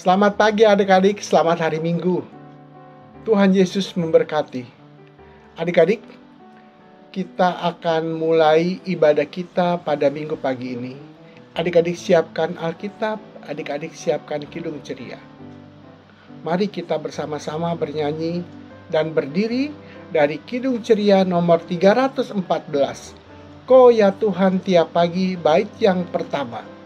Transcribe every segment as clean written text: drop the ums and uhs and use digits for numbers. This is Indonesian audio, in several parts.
Selamat pagi adik-adik, selamat hari Minggu. Tuhan Yesus memberkati. Adik-adik, kita akan mulai ibadah kita pada Minggu pagi ini. Adik-adik siapkan Alkitab, adik-adik siapkan kidung ceria. Mari kita bersama-sama bernyanyi dan berdiri dari kidung ceria nomor 314. Kau ya Tuhan tiap pagi, bait yang pertama.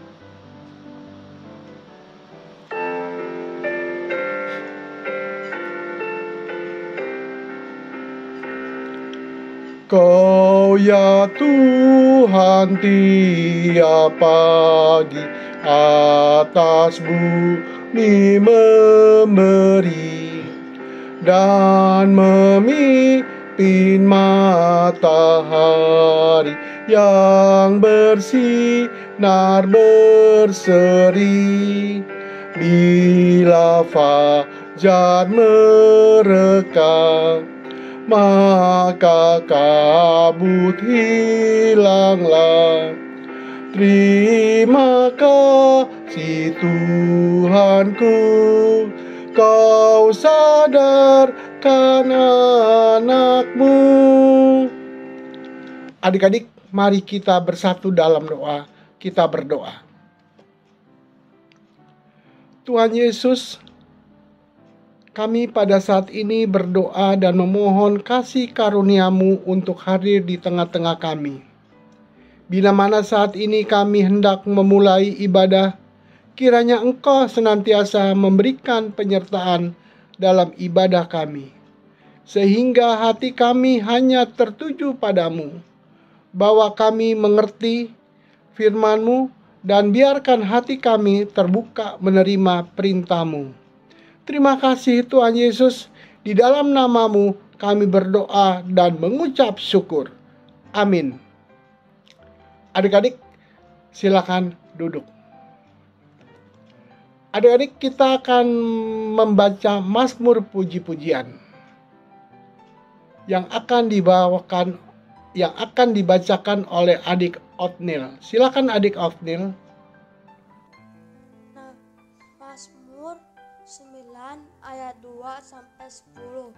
Kau ya Tuhan tiap pagi atas bumi memberi dan memimpin matahari yang bersinar berseri. Bila fajar mereka, maka kabut hilanglah. Terima kasih Tuhanku, Kau sadarkan anak-Mu. Adik-adik, mari kita bersatu dalam doa. Kita berdoa. Tuhan Yesus, kami pada saat ini berdoa dan memohon kasih karunia-Mu untuk hadir di tengah-tengah kami. Bila mana saat ini kami hendak memulai ibadah, kiranya Engkau senantiasa memberikan penyertaan dalam ibadah kami, sehingga hati kami hanya tertuju padamu, bahwa kami mengerti firman-Mu, dan biarkan hati kami terbuka menerima perintah-Mu. Terima kasih Tuhan Yesus, di dalam nama-Mu kami berdoa dan mengucap syukur. Amin. Adik-adik, silakan duduk. Adik-adik, kita akan membaca Mazmur puji-pujian yang akan dibacakan oleh adik Otnil. Silakan adik Otnil. Mazmur 9 ayat 2-10.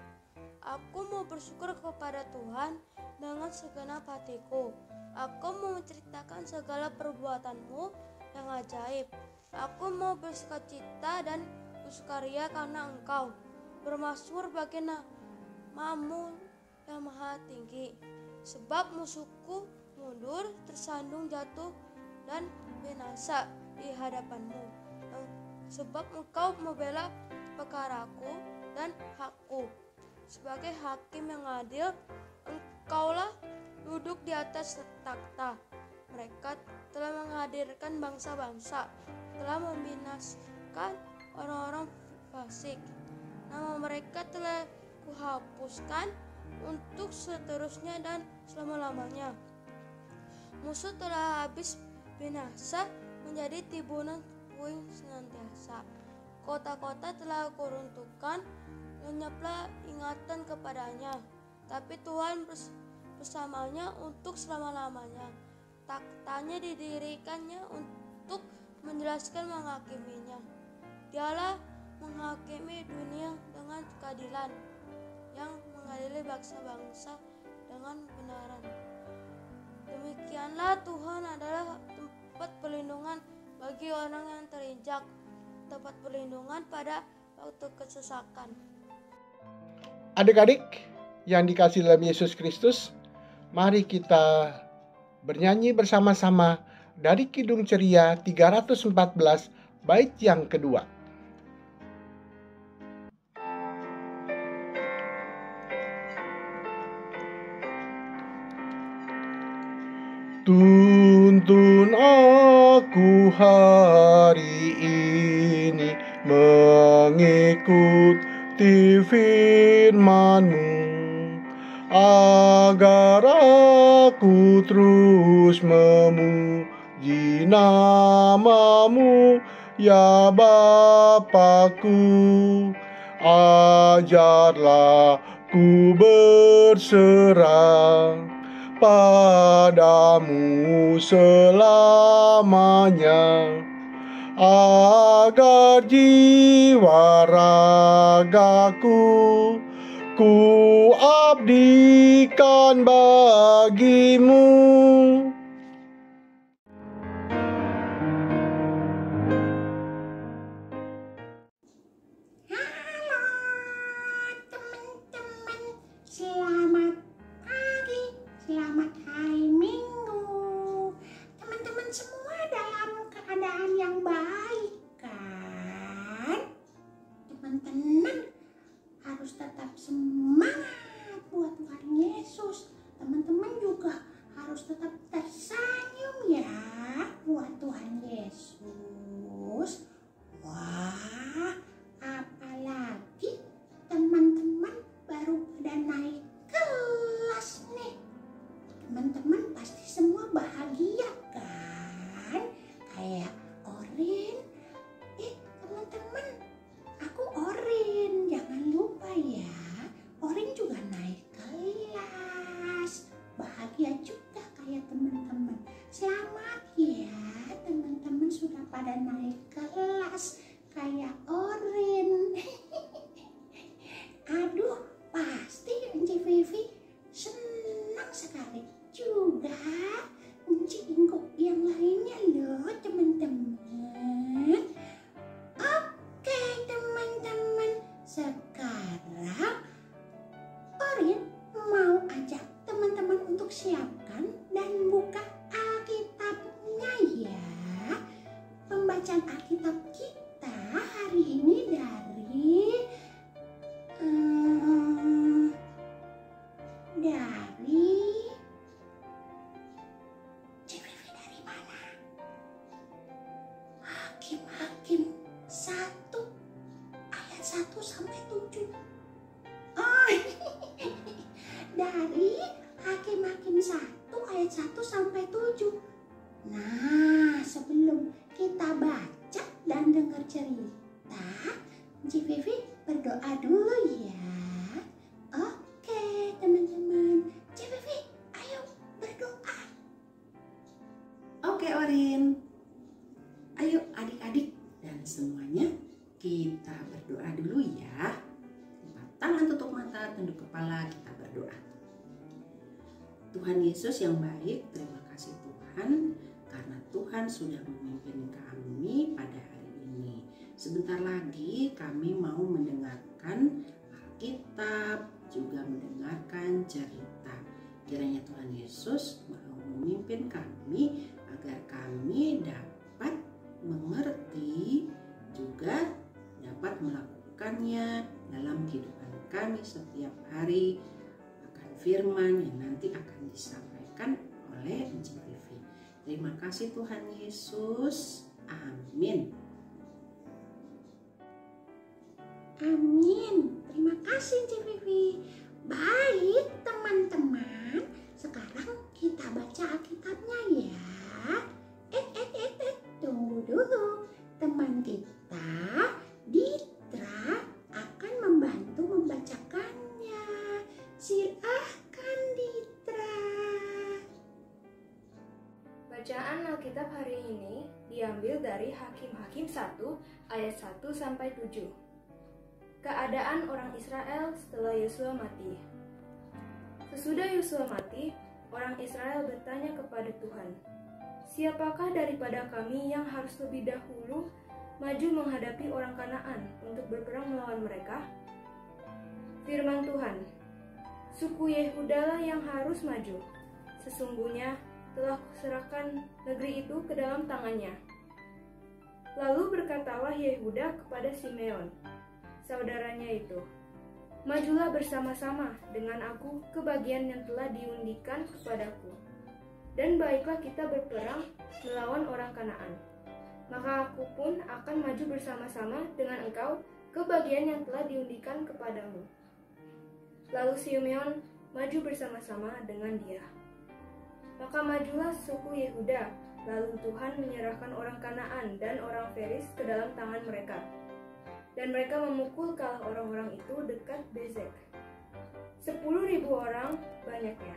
Aku mau bersyukur kepada Tuhan dengan segenap hatiku. Aku mau menceritakan segala perbuatan-Mu yang ajaib. Aku mau bersukacita dan bersukaria karena Engkau. Bermazmur bagi nama-Mu yang maha tinggi. Sebab musuhku mundur, tersandung jatuh dan binasa di hadapan-Mu. Sebab Engkau membela perkaraku dan hakku. Sebagai hakim yang adil, Engkaulah duduk di atas takhta. Mereka telah menghadirkan bangsa-bangsa, telah membinasakan orang-orang fasik. Nama mereka telah kuhapuskan untuk seterusnya dan selama-lamanya. Musuh telah habis binasa, menjadi tibunan puing senantiasa. Kota-kota telah kuruntuhkan, lenyaplah ingatan kepadanya. Tapi Tuhan bersamanya untuk selama-lamanya. Takhtanya didirikannya untuk menjelaskan menghakiminya. Dialah menghakimi dunia dengan keadilan, yang mengadili bangsa-bangsa dengan kebenaran. Demikianlah Tuhan adalah tempat perlindungan bagi orang yang terinjak, tempat perlindungan pada waktu kesesakan. Adik-adik yang dikasihi dalam Yesus Kristus, mari kita bernyanyi bersama-sama dari kidung ceria 314 bait yang kedua. Tuntun aku hari ini mengikuti firman-Mu, agar aku terus memuji nama-Mu, ya Bapa-Ku. Ajarlah ku berserah padamu selamanya. agar jiwa ragaku ku abdikan bagimu. Selamat pagi, selamat hari Minggu. Teman-teman semua dalam keadaan yang baik kan? Teman-teman harus tetap semangat buat Tuhan Yesus. Teman-teman juga harus tetap tersenyum ya buat Tuhan Yesus. Wah, apalagi teman-teman baru pada naik kelas nih. Teman-teman pasti semua bahagia kan? Kayak Orin. Teman-teman, aku Orin. Jangan lupa ya, Orin juga naik kelas. Bahagia juga kayak teman-teman. Selamat ya, teman-teman sudah pada naik kelas kayak Orin. Aduh, pasti Enci Vivi senang sekali juga. Enci Inggo yang lainnya loh teman-teman. Oke teman-teman, sekarang Orin mau ajak teman-teman untuk siapkan dan buka Alkitabnya ya. Pembacaan Alkitab kita hari ini dari dari mana? Hakim-Hakim 1 ayat 1 sampai 7. Oh, dari Hakim-Hakim 1 ayat 1 sampai 7. Nah, sebelum kita baca dan dengar cerita, Enci Vivi berdoa dulu ya. Oke teman-teman, Enci Vivi ayo berdoa. Oke Orin, ayo adik-adik dan semuanya kita berdoa dulu ya. Lipat tangan, tutup mata, tunduk kepala, kita berdoa. Tuhan Yesus yang baik, terima kasih Tuhan karena Tuhan sudah memimpin kami pada hari ini. Sebentar lagi kami mau mendengarkan Alkitab, juga mendengarkan cerita. Kiranya Tuhan Yesus mau memimpin kami agar kami dapat mengerti, juga dapat melakukannya dalam kehidupan kami setiap hari, akan firman yang nanti akan disampaikan oleh Enci Vivi. Terima kasih Tuhan Yesus. Amin. Amin. Terima kasih Enci Vivi. Baik teman-teman, sekarang kita baca Alkitabnya ya. Tunggu dulu. Teman kita, Ditra, akan membantu membacakannya. Silahkan Ditra. Bacaan Alkitab hari ini diambil dari Hakim-Hakim 1 ayat 1 sampai 7. Keadaan orang Israel setelah Yosua mati. Sesudah Yosua mati, orang Israel bertanya kepada Tuhan, "Siapakah daripada kami yang harus lebih dahulu maju menghadapi orang Kanaan untuk berperang melawan mereka?" Firman Tuhan, "Suku Yehudalah yang harus maju. Sesungguhnya telah kuserahkan negeri itu ke dalam tangannya." Lalu berkatalah Yehuda kepada Simeon, saudaranya itu, "Majulah bersama-sama dengan aku ke bagian yang telah diundikan kepadaku, dan baiklah kita berperang melawan orang Kanaan. Maka aku pun akan maju bersama-sama dengan engkau ke bagian yang telah diundikan kepadamu." Lalu Simeon maju bersama-sama dengan dia. Maka majulah suku Yehuda, lalu Tuhan menyerahkan orang Kanaan dan orang Feris ke dalam tangan mereka. Dan mereka memukul kalah orang-orang itu dekat Bezek. 10.000 orang banyaknya.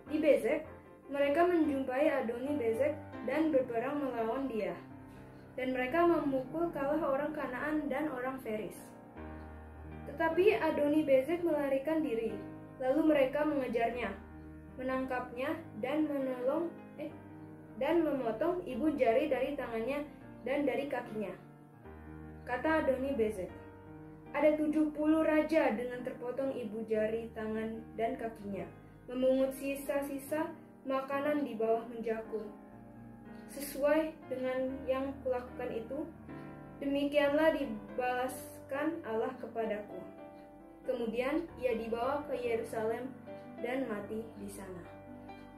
Di Bezek, mereka menjumpai Adoni Bezek dan berperang melawan dia. dan mereka memukul kalah orang Kanaan dan orang Feris. Tetapi Adoni-Bezek melarikan diri, lalu mereka mengejarnya, menangkapnya dan memotong ibu jari dari tangannya dan dari kakinya. Kata Adoni-Bezek, ada 70 raja dengan terpotong ibu jari tangan dan kakinya, memungut sisa-sisa makanan di bawah menjaku. Sesuai dengan yang kulakukan itu, demikianlah dibalaskan Allah kepadaku. Kemudian ia dibawa ke Yerusalem dan mati di sana.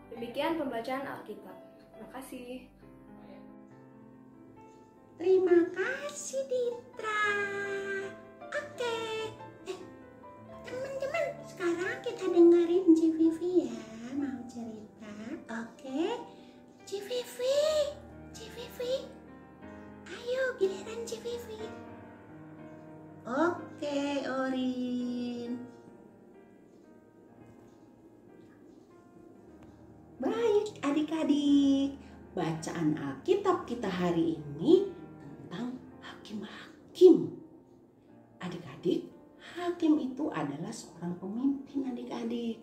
Demikian pembacaan Alkitab. Terima kasih. Terima kasih Ditra. Oke. Teman-teman, sekarang kita dengerin Civivi ya, mau cerita. Oke. Civivi. Ayo giliran Civivi. Oke, Orin. Baik, adik-adik. Bacaan Alkitab kita hari ini tentang hakim-hakim. Adik-adik, hakim itu adalah seorang pemimpin adik-adik.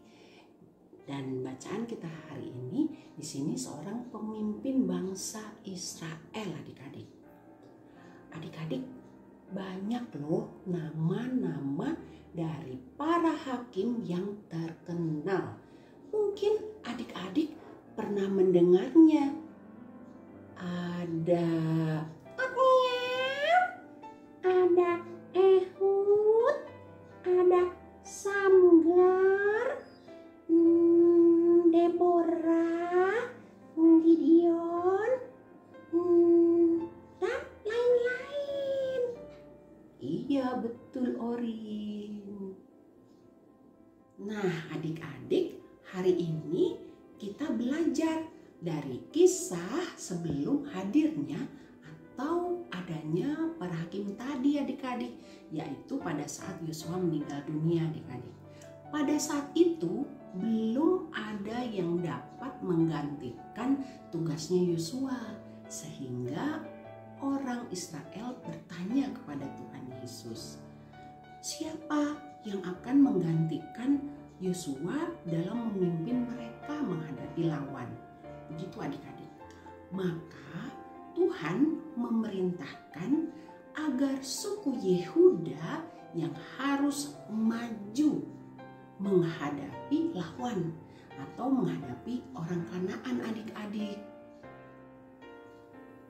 Dan bacaan kita hari ini di sini seorang pemimpin bangsa Israel adik-adik. Adik-adik, banyak loh nama-nama dari para hakim yang terkenal. Mungkin adik-adik pernah mendengarnya. Ada Otniel, ada Ehud, ada Samgar, Deborah, Gideon, dan lain-lain. Iya, betul Orin. Nah, adik-adik, hari ini kita belajar dari kisah sebelum hadirnya atau adanya para hakim tadi adik-adik, yaitu pada saat Yosua meninggal dunia adik-adik. Pada saat itu belum ada yang dapat menggantikan tugasnya Yosua, sehingga orang Israel bertanya kepada Tuhan Yesus, siapa yang akan menggantikan Yosua dalam memimpin mereka menghadapi lawan? Begitu adik-adik. Maka Tuhan memerintahkan agar suku Yehuda yang harus maju menghadapi lawan atau menghadapi orang Kanaan adik-adik.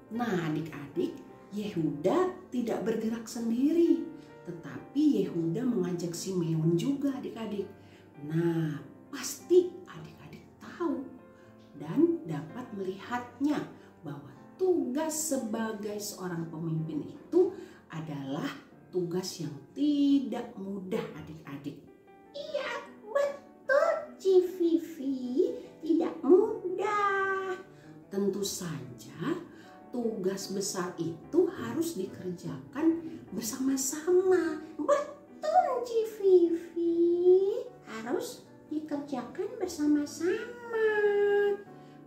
Nah adik-adik, Yehuda tidak bergerak sendiri, tetapi Yehuda mengajak Simeon juga adik-adik. Nah pasti adik-adik tahu dan dapat melihatnya bahwa tugas sebagai seorang pemimpin itu adalah tugas yang tidak mudah adik-adik. Iya, betul Civivi, tidak mudah. Tentu saja tugas besar itu harus dikerjakan bersama-sama. Betul Civivi, harus dikerjakan bersama-sama.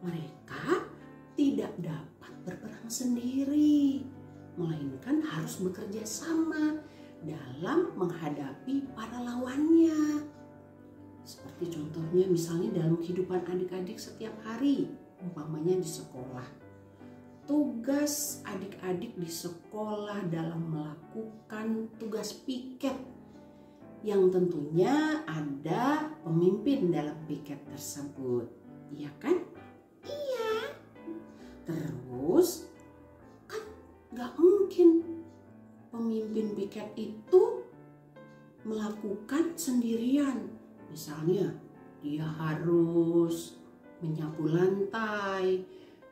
Mereka tidak dapat berperang sendiri, melainkan harus bekerja sama dalam menghadapi para lawannya. Seperti contohnya misalnya dalam kehidupan adik-adik setiap hari, umpamanya di sekolah. Tugas adik-adik di sekolah dalam melakukan tugas piket, yang tentunya ada pemimpin dalam piket tersebut, iya kan? Iya. Terus kan gak mungkin pemimpin piket itu melakukan sendirian. Misalnya dia harus menyapu lantai,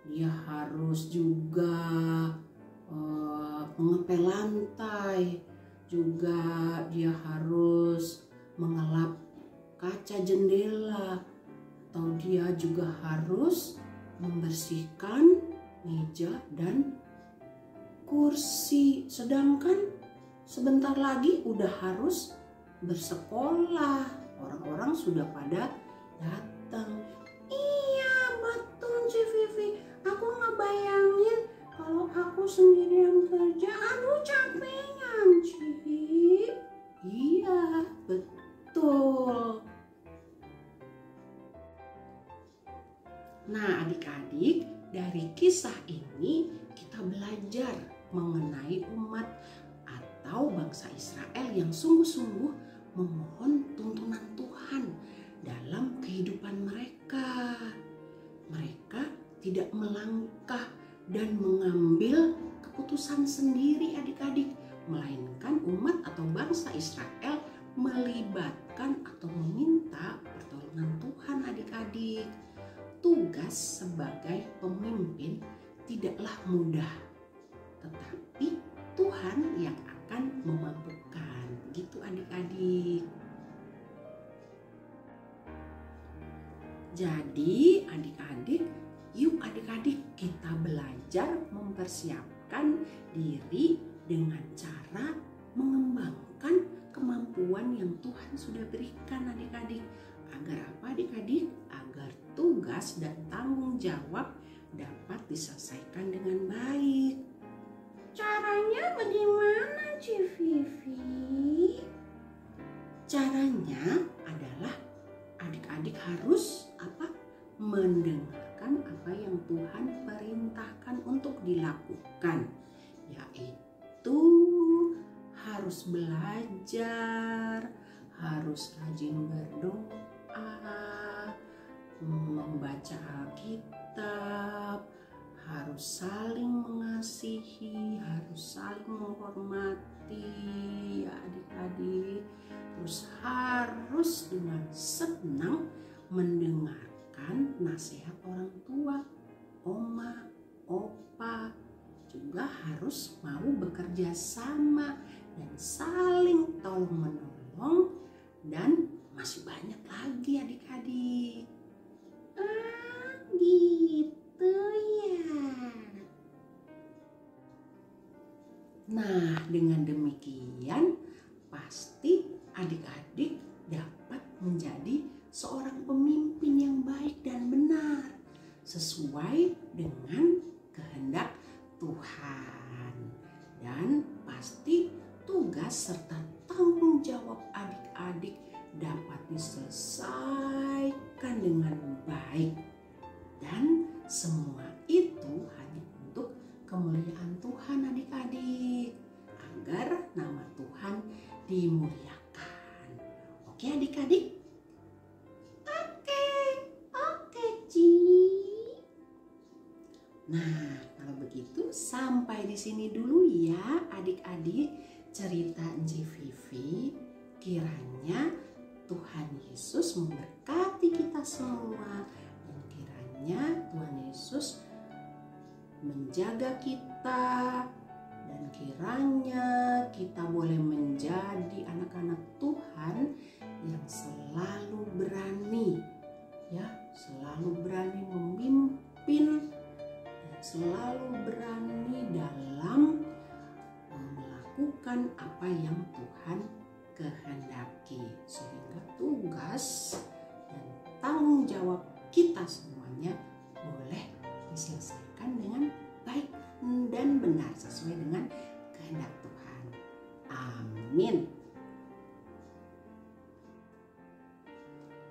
dia harus juga mengepel lantai, juga dia harus mengelap kaca jendela, atau dia juga harus membersihkan meja dan kursi. Sedangkan sebentar lagi udah harus bersekolah, orang-orang sudah pada datang. Iya betul Civivi, aku ngebayangin Kalau aku sendirian kerja, aduh capeknya, Ci. Iya, betul. Nah, adik-adik, dari kisah ini kita belajar mengenai umat atau bangsa Israel yang sungguh-sungguh memohon tuntunan Tuhan dalam kehidupan mereka. Mereka tidak melangkah dan mengambil keputusan sendiri adik-adik, melainkan umat atau bangsa Israel melibatkan atau meminta pertolongan Tuhan adik-adik. Tugas sebagai pemimpin tidaklah mudah, tetapi Tuhan yang akan memampukan, gitu adik-adik. Jadi adik-adik, yuk adik-adik kita belajar mempersiapkan diri dengan cara mengembangkan kemampuan yang Tuhan sudah berikan adik-adik. Agar apa adik-adik? Agar tugas dan tanggung jawab dapat diselesaikan dengan baik. Caranya bagaimana, Ci Vivi? Caranya adalah adik-adik harus mendengarkan apa yang Tuhan perintahkan untuk dilakukan, yaitu harus belajar, harus rajin berdoa, membaca Alkitab, harus saling mengasihi, harus saling menghormati ya adik-adik. Terus harus dengan senang mendengarkan nasihat orang tua, oma, opa. Juga harus mau bekerja sama dan saling tolong-menolong, dan masih banyak lagi adik-adik. Gitu ya. Nah, dengan demikian pasti adik-adik dapat menjadi seorang pemimpin yang baik dan benar sesuai dengan kehendak Tuhan. Dan pasti tugas serta tanggung jawab adik-adik dapat diselesaikan dengan baik. Dan semua itu hanya untuk kemuliaan Tuhan adik-adik, agar nama Tuhan dimuliakan. Oke adik-adik? Oke, Ci. Nah, kalau begitu sampai di sini dulu ya adik-adik cerita Ci Vivi. Kiranya Tuhan Yesus memberkati kita semua, dan kiranya Tuhan Yesus menjaga kita, dan kiranya kita boleh menjadi anak-anak Tuhan yang selalu berani memimpin, dan selalu berani dalam melakukan apa yang Tuhan kehendaki, sehingga tugas dan tanggung jawab kita semuanya boleh diselesaikan dengan baik dan benar sesuai dengan kehendak Tuhan. Amin.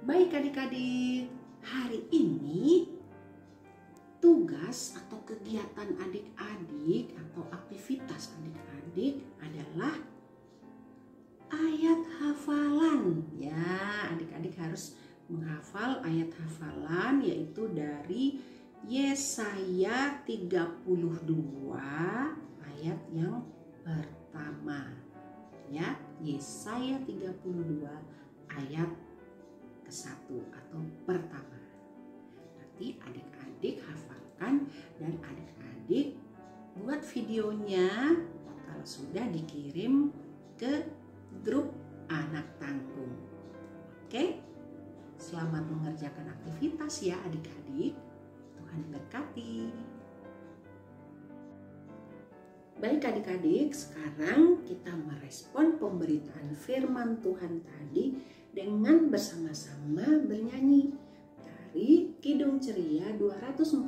Baik adik-adik, hari ini tugas atau kegiatan adik-adik atau aktivitas adik-adik adalah ayat hafalan. Ya, adik-adik harus menghafal ayat hafalan, yaitu dari Yesaya 32 ayat yang pertama. Ya, Yesaya 32 ayat ke-1 atau pertama. Nanti adik-adik hafalkan dan adik-adik buat videonya kalau sudah dikirim ke grup anak tanggung. Oke? Selamat mengerjakan aktivitas ya adik-adik. Tuhan berkati. Baik adik-adik, sekarang kita merespon pemberitaan firman Tuhan tadi dengan bersama-sama bernyanyi dari dari Kidung Ceria 214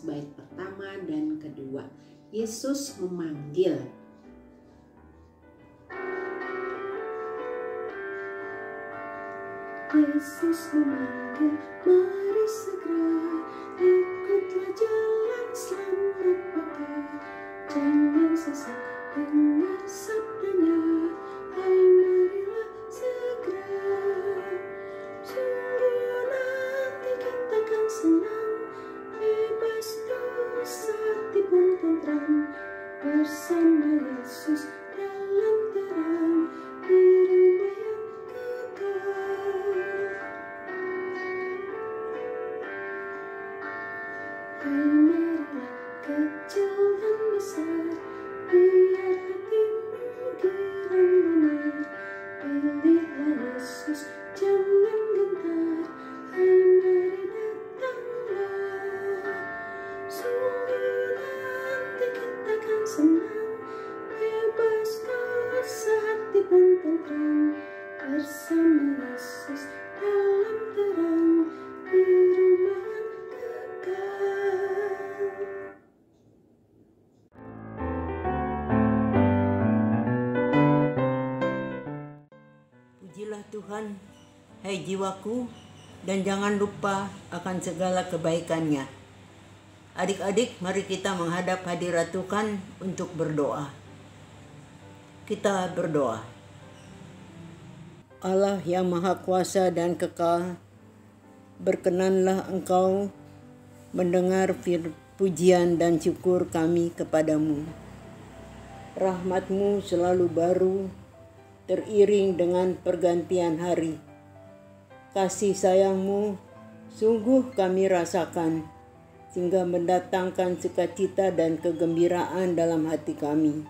bait pertama dan kedua. Yesus memanggil. Yesus memanggil, mari segera ikutlah jalan selamat bapa. Jangan sesak dengar sabdanya, hai marilah segera. Sungguh nanti kita akan senang, bebas dosa, hati pun tentram, bersama Yesus dalam terang di rumah yang kekal. Hai marilah kecil dan besar, biar hatimu girang benar. Pilihlah Yesus, jangan gentar, hai mari datanglah. Sungguh nanti kita akan senang, bebas dosa, hati pun tentram, bersama Yesus dalam terang di rumah yang kekal. Pujilah Tuhan, hai jiwaku, dan jangan lupa akan segala kebaikannya. Adik-adik, mari kita menghadap hadirat Tuhan untuk berdoa. Kita berdoa. Allah yang Maha Kuasa dan Kekal, berkenanlah Engkau mendengar pujian dan syukur kami kepadamu. Rahmat-Mu selalu baru, teriring dengan pergantian hari. Kasih sayang-Mu sungguh kami rasakan, sehingga mendatangkan sukacita dan kegembiraan dalam hati kami.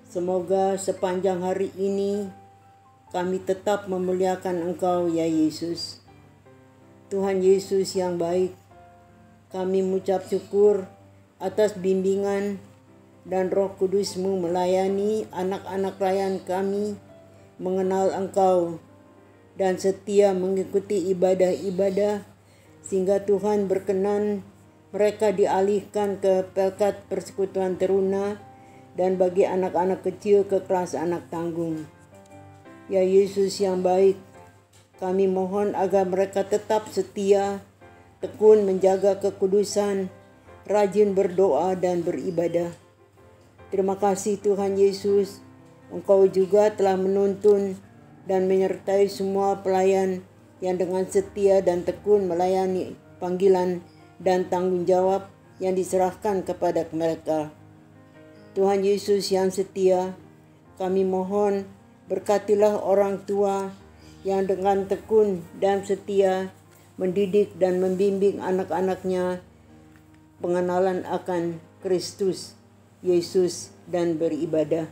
Semoga sepanjang hari ini kami tetap memuliakan Engkau, ya Yesus. Tuhan Yesus yang baik, kami mengucap syukur atas bimbingan dan Roh Kudus-Mu melayani anak-anak rayan kami mengenal Engkau dan setia mengikuti ibadah-ibadah, sehingga Tuhan berkenan mereka dialihkan ke pelkat persekutuan teruna, dan bagi anak-anak kecil ke kelas anak tanggung. Ya Yesus yang baik, kami mohon agar mereka tetap setia, tekun menjaga kekudusan, rajin berdoa dan beribadah. Terima kasih Tuhan Yesus, Engkau juga telah menuntun dan menyertai semua pelayan yang dengan setia dan tekun melayani panggilan dan tanggung jawab yang diserahkan kepada mereka. Tuhan Yesus yang setia, kami mohon berkatilah orang tua yang dengan tekun dan setia mendidik dan membimbing anak-anaknya pengenalan akan Kristus Yesus dan beribadah.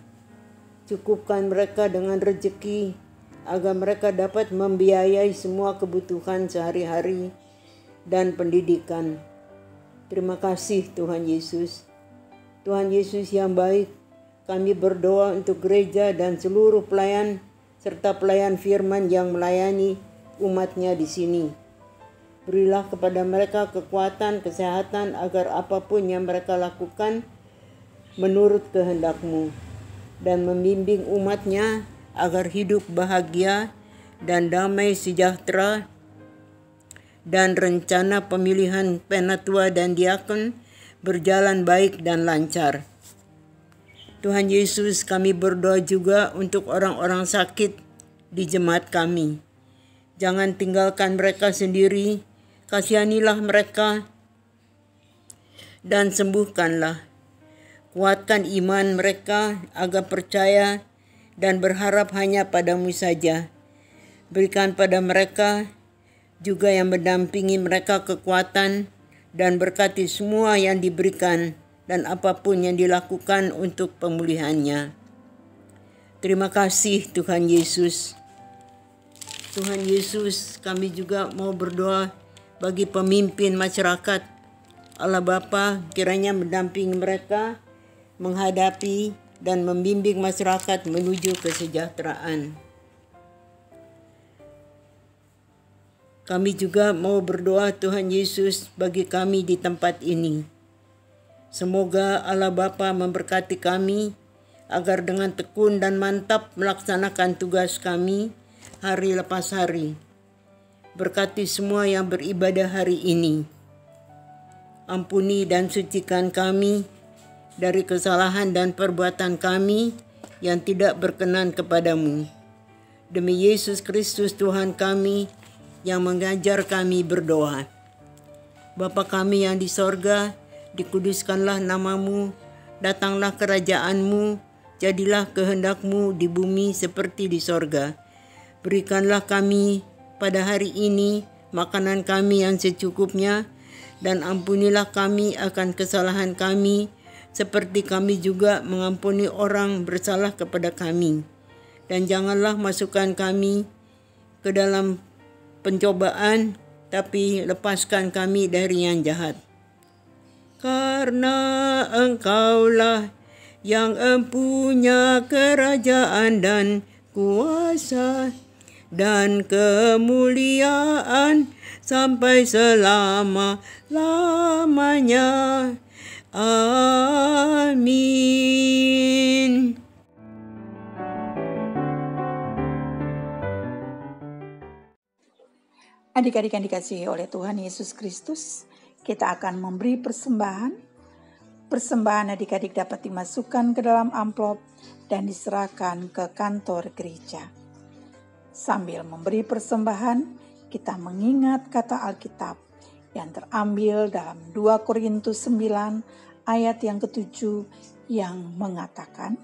Cukupkan mereka dengan rezeki agar mereka dapat membiayai semua kebutuhan sehari-hari dan pendidikan. Terima kasih Tuhan Yesus. Tuhan Yesus yang baik, kami berdoa untuk gereja dan seluruh pelayan serta pelayan firman yang melayani umatnya di sini. Berilah kepada mereka kekuatan, kesehatan agar apapun yang mereka lakukan menurut kehendak-Mu, dan membimbing umatnya agar hidup bahagia dan damai sejahtera, dan rencana pemilihan penatua dan diakon berjalan baik dan lancar. Tuhan Yesus, kami berdoa juga untuk orang-orang sakit di jemaat kami. Jangan tinggalkan mereka sendiri, kasihanilah mereka dan sembuhkanlah. Kuatkan iman mereka agar percaya dan berharap hanya padamu saja. Berikan pada mereka juga yang mendampingi mereka kekuatan, dan berkati semua yang diberikan dan apapun yang dilakukan untuk pemulihannya. Terima kasih Tuhan Yesus. Tuhan Yesus, kami juga mau berdoa bagi pemimpin masyarakat. Allah Bapa, kiranya mendampingi mereka menghadapi dan membimbing masyarakat menuju kesejahteraan. Kami juga mau berdoa Tuhan Yesus bagi kami di tempat ini. Semoga Allah Bapa memberkati kami agar dengan tekun dan mantap melaksanakan tugas kami hari lepas hari. Berkati semua yang beribadah hari ini. Ampuni dan sucikan kami dari kesalahan dan perbuatan kami yang tidak berkenan kepadamu. Demi Yesus Kristus Tuhan kami yang mengajar kami berdoa. Bapa kami yang di sorga, dikuduskanlah namamu, datanglah kerajaanmu, jadilah kehendakmu di bumi seperti di sorga. Berikanlah kami pada hari ini makanan kami yang secukupnya, dan ampunilah kami akan kesalahan kami, seperti kami juga mengampuni orang bersalah kepada kami. Dan janganlah masukkan kami ke dalam pencobaan, tapi lepaskan kami dari yang jahat. Karena Engkaulah yang empunya kerajaan dan kuasa dan kemuliaan sampai selama-lamanya. Amin. Adik-adik yang dikasihi oleh Tuhan Yesus Kristus, kita akan memberi persembahan. Persembahan adik-adik dapat dimasukkan ke dalam amplop dan diserahkan ke kantor gereja. Sambil memberi persembahan, kita mengingat kata Alkitab yang terambil dalam 2 Korintus 9 ayat yang ke-7 yang mengatakan,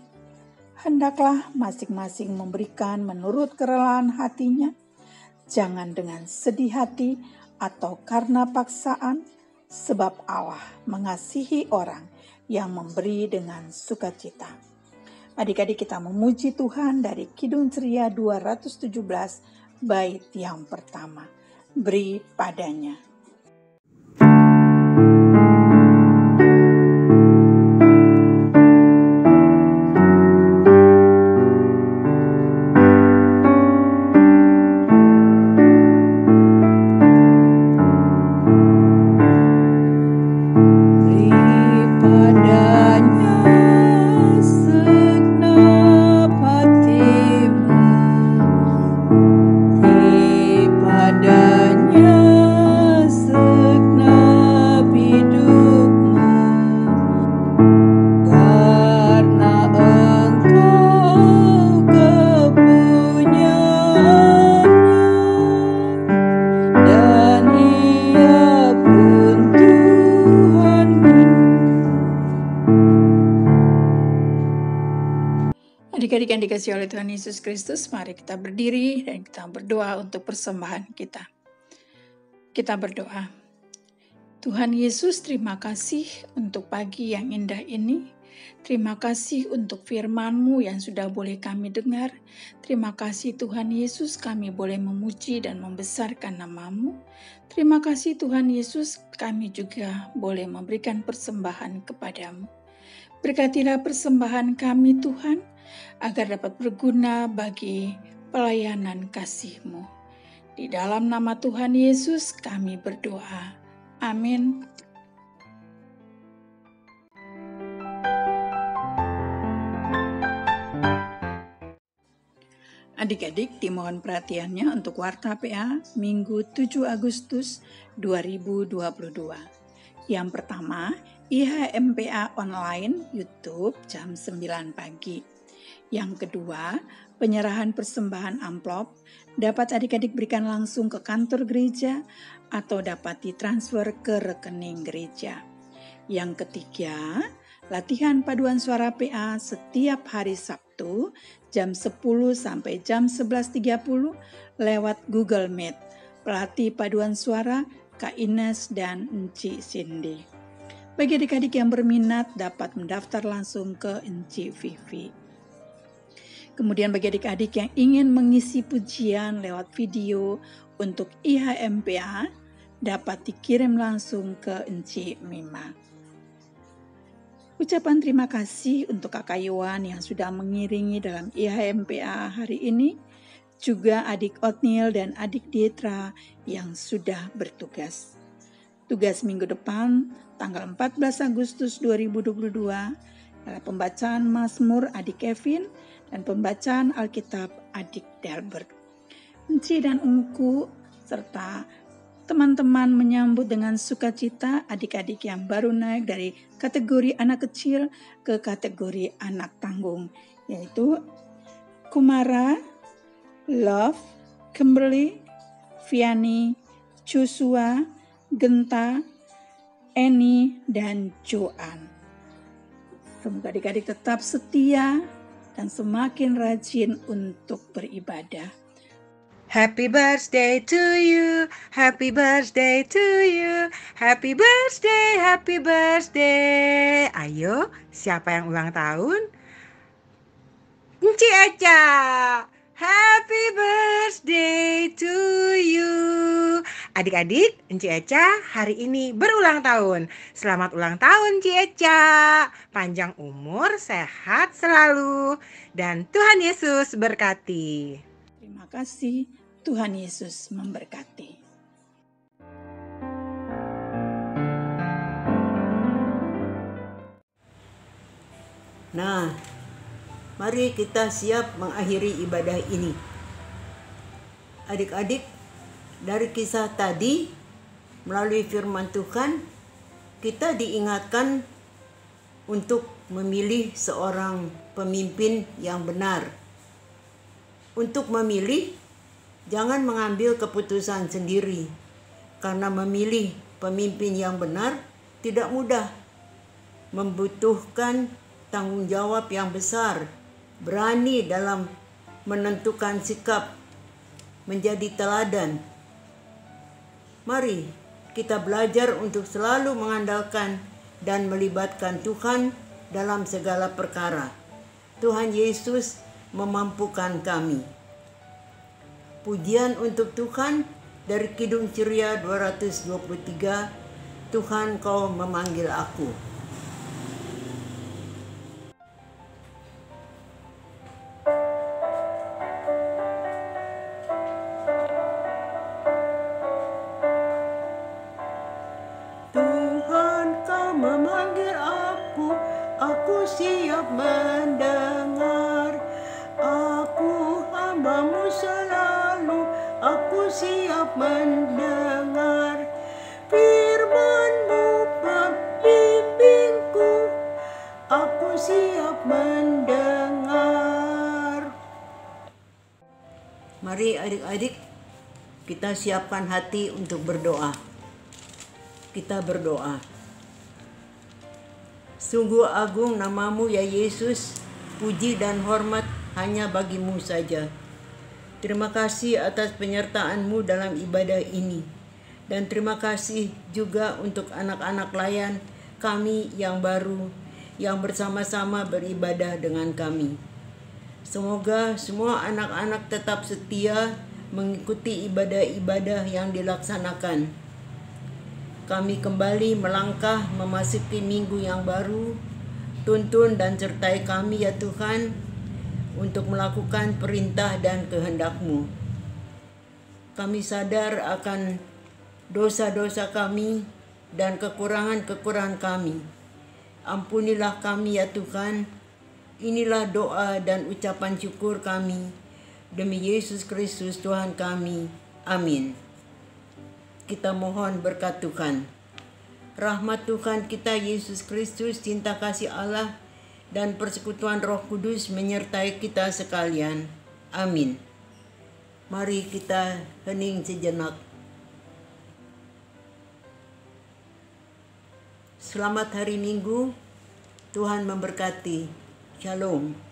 "Hendaklah masing-masing memberikan menurut kerelaan hatinya, jangan dengan sedih hati atau karena paksaan, sebab Allah mengasihi orang yang memberi dengan sukacita." Adik-adik, kita memuji Tuhan dari Kidung Ceria 217 bait yang pertama. Beri padanya. Adik-adik yang dikasihi oleh Tuhan Yesus Kristus, mari kita berdiri dan kita berdoa untuk persembahan kita. Kita berdoa. Tuhan Yesus, terima kasih untuk pagi yang indah ini. Terima kasih untuk firman-Mu yang sudah boleh kami dengar. Terima kasih Tuhan Yesus, kami boleh memuji dan membesarkan nama-Mu. Terima kasih Tuhan Yesus, kami juga boleh memberikan persembahan kepadamu. Berkatilah persembahan kami Tuhan, agar dapat berguna bagi pelayanan kasih-Mu. Di dalam nama Tuhan Yesus kami berdoa. Amin. Adik-adik dimohon perhatiannya untuk Warta PA Minggu 7 Agustus 2022. Yang pertama, IHMPA online YouTube jam 9 pagi. Yang kedua, penyerahan persembahan amplop dapat adik-adik berikan langsung ke kantor gereja atau dapat ditransfer ke rekening gereja. Yang ketiga, latihan paduan suara PA setiap hari Sabtu jam 10 sampai jam 11.30 lewat Google Meet. Pelatih paduan suara Kak Ines dan Enci Cindy. Bagi adik-adik yang berminat dapat mendaftar langsung ke Enci Vivi. Kemudian bagi adik-adik yang ingin mengisi pujian lewat video untuk IHMPA dapat dikirim langsung ke Enci Mima. Ucapan terima kasih untuk Kakak Yohan yang sudah mengiringi dalam IHMPA hari ini. juga adik Otniel dan adik Dietra yang sudah bertugas. Tugas minggu depan, tanggal 14 Agustus 2022, adalah pembacaan Mazmur adik Kevin dan pembacaan Alkitab adik Delbert. Enci dan Ungku serta teman-teman menyambut dengan sukacita adik-adik yang baru naik dari kategori anak kecil ke kategori anak tanggung, yaitu Kumara, Love, Kimberly, Vianney, Joshua, Genta, Eni, dan Joan. Semoga adik-adik tetap setia dan semakin rajin untuk beribadah. Happy birthday to you, happy birthday to you, happy birthday, happy birthday. Ayo, siapa yang ulang tahun? Enci Eca, happy birthday to you. Adik-adik, Enci Eca hari ini berulang tahun. Selamat ulang tahun, Enci Eca. Panjang umur, sehat selalu, dan Tuhan Yesus berkati. Terima kasih, Tuhan Yesus memberkati. Nah, mari kita siap mengakhiri ibadah ini. Adik-adik, dari kisah tadi, melalui firman Tuhan, kita diingatkan untuk memilih seorang pemimpin yang benar. Untuk memilih, jangan mengambil keputusan sendiri, karena memilih pemimpin yang benar tidak mudah, membutuhkan tanggung jawab yang besar, berani dalam menentukan sikap, menjadi teladan. Mari kita belajar untuk selalu mengandalkan dan melibatkan Tuhan dalam segala perkara. Tuhan Yesus memampukan kami. Pujian untuk Tuhan dari Kidung Ceria 223, Tuhan Kau memanggil aku. Tuhan Kau memanggil aku siap mendengar. Aku hamba-Mu selalu, aku siap mendengar. Firman-Mu membimbingku, aku siap mendengar. Mari adik-adik, kita siapkan hati untuk berdoa. Kita berdoa. Sungguh agung nama-Mu ya Yesus, puji dan hormat hanya bagi-Mu saja. Terima kasih atas penyertaan-Mu dalam ibadah ini. Dan terima kasih juga untuk anak-anak layan kami yang baru, yang bersama-sama beribadah dengan kami. Semoga semua anak-anak tetap setia mengikuti ibadah-ibadah yang dilaksanakan. Kami kembali melangkah memasuki minggu yang baru. Tuntun dan sertai kami ya Tuhan, untuk melakukan perintah dan kehendak-Mu. Kami sadar akan dosa-dosa kami dan kekurangan-kekurangan kami. Ampunilah kami ya Tuhan. Inilah doa dan ucapan syukur kami. Demi Yesus Kristus Tuhan kami. Amin. Kita mohon berkat Tuhan. Rahmat Tuhan kita Yesus Kristus, cinta kasih Allah, dan persekutuan Roh Kudus menyertai kita sekalian. Amin. Mari kita hening sejenak. Selamat hari Minggu. Tuhan memberkati. Shalom.